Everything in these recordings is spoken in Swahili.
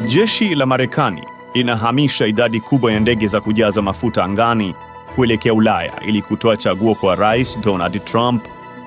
Jeshi la Marekani linahamisha idadi kubwa ya ndege za kujaza mafuta angani kuelekea Ulaya ili kutoa chaguo kwa Rais Donald Trump,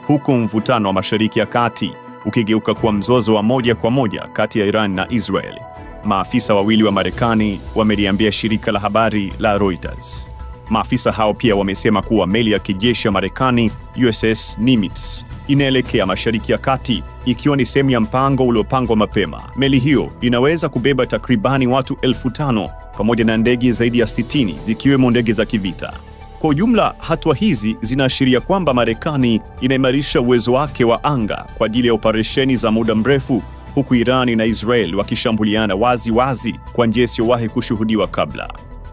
huku mvutano wa Mashariki ya Kati ukigeuka kuwa mzozo wa moja kwa moja kati ya Iran na Israel. Maafisa wawili wa Marekani wameliambia shirika la habari la Reuters. Maafisa hao pia wamesema kuwa meli ya kijeshi ya Marekani USS Nimitz inaelekea Mashariki ya Kati ikiwa ni sehemu ya mpango uliopangwa mapema. Meli hiyo inaweza kubeba takribani watu 5,000 pamoja na ndege zaidi ya 60 zikiwemo ndege za kivita. Kwa ujumla, hatua hizi zinaashiria kwamba Marekani inaimarisha uwezo wake wa anga kwa ajili ya operesheni za muda mrefu, huku Irani na Israel wakishambuliana wazi wazi kwa njia isiyowahi kushuhudiwa kabla.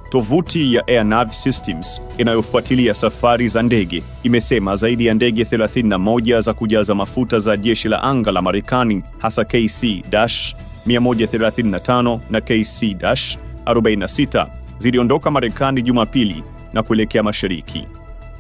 Tovuti ya Air Nav Systems inayofuatilia safari za ndege imesema zaidi ya ndege 31 za kujaza mafuta za jeshi la anga la Marekani, hasa KC-135 na KC-46 ziliondoka Marekani Jumapili na kuelekea mashariki.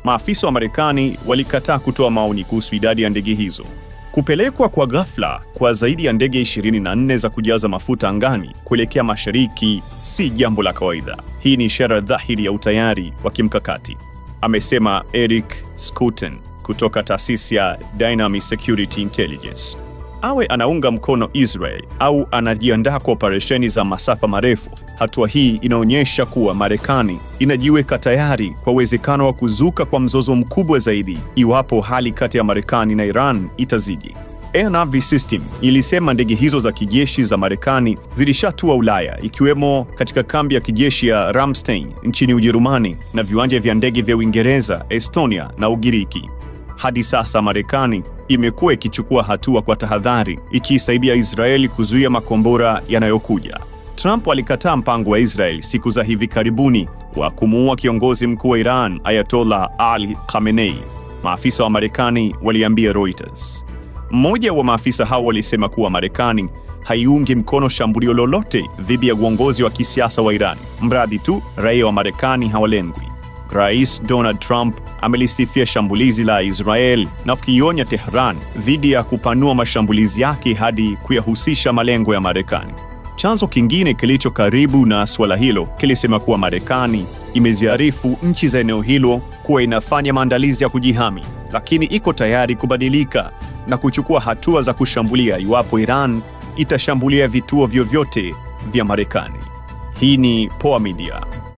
Maafisa wa Marekani walikataa kutoa maoni kuhusu idadi ya ndege hizo. Kupelekwa kwa ghafla kwa zaidi ya ndege 24 za kujaza mafuta angani kuelekea mashariki si jambo la kawaida. Hii ni ishara dhahiri ya utayari wa kimkakati, amesema Eric Schouten kutoka taasisi ya Dynamic Security Intelligence. Awe anaunga mkono Israel au anajiandaa kwa operesheni za masafa marefu, hatua hii inaonyesha kuwa Marekani inajiweka tayari kwa uwezekano wa kuzuka kwa mzozo mkubwa zaidi iwapo hali kati ya Marekani na Iran itazidi. Air Nav System ilisema ndege hizo za kijeshi za Marekani zilishatua Ulaya, ikiwemo katika kambi ya kijeshi ya Ramstein nchini Ujerumani na viwanja vya ndege vya Uingereza, Estonia na Ugiriki. Hadi sasa Marekani imekuwa ikichukua hatua kwa tahadhari, ikisaidia Israeli kuzuia makombora yanayokuja. Trump alikataa mpango wa Israel siku za hivi karibuni wa kumuua kiongozi mkuu wa Iran Ayatollah Ali Khamenei, maafisa wa Marekani waliambia Reuters. Mmoja wa maafisa hao walisema kuwa Marekani haiungi mkono shambulio lolote dhidi ya uongozi wa kisiasa wa Iran, mradi tu raia wa Marekani hawalengwi. Rais Donald Trump amelisifia shambulizi la Israel na kukionya Tehran dhidi ya kupanua mashambulizi yake hadi kuyahusisha malengo ya Marekani. Chanzo kingine kilicho karibu na suala hilo kilisema kuwa Marekani imeziarifu nchi za eneo hilo kuwa inafanya maandalizi ya kujihami, lakini iko tayari kubadilika na kuchukua hatua za kushambulia iwapo Iran itashambulia vituo vyovyote vya Marekani. Hii ni Poa Media.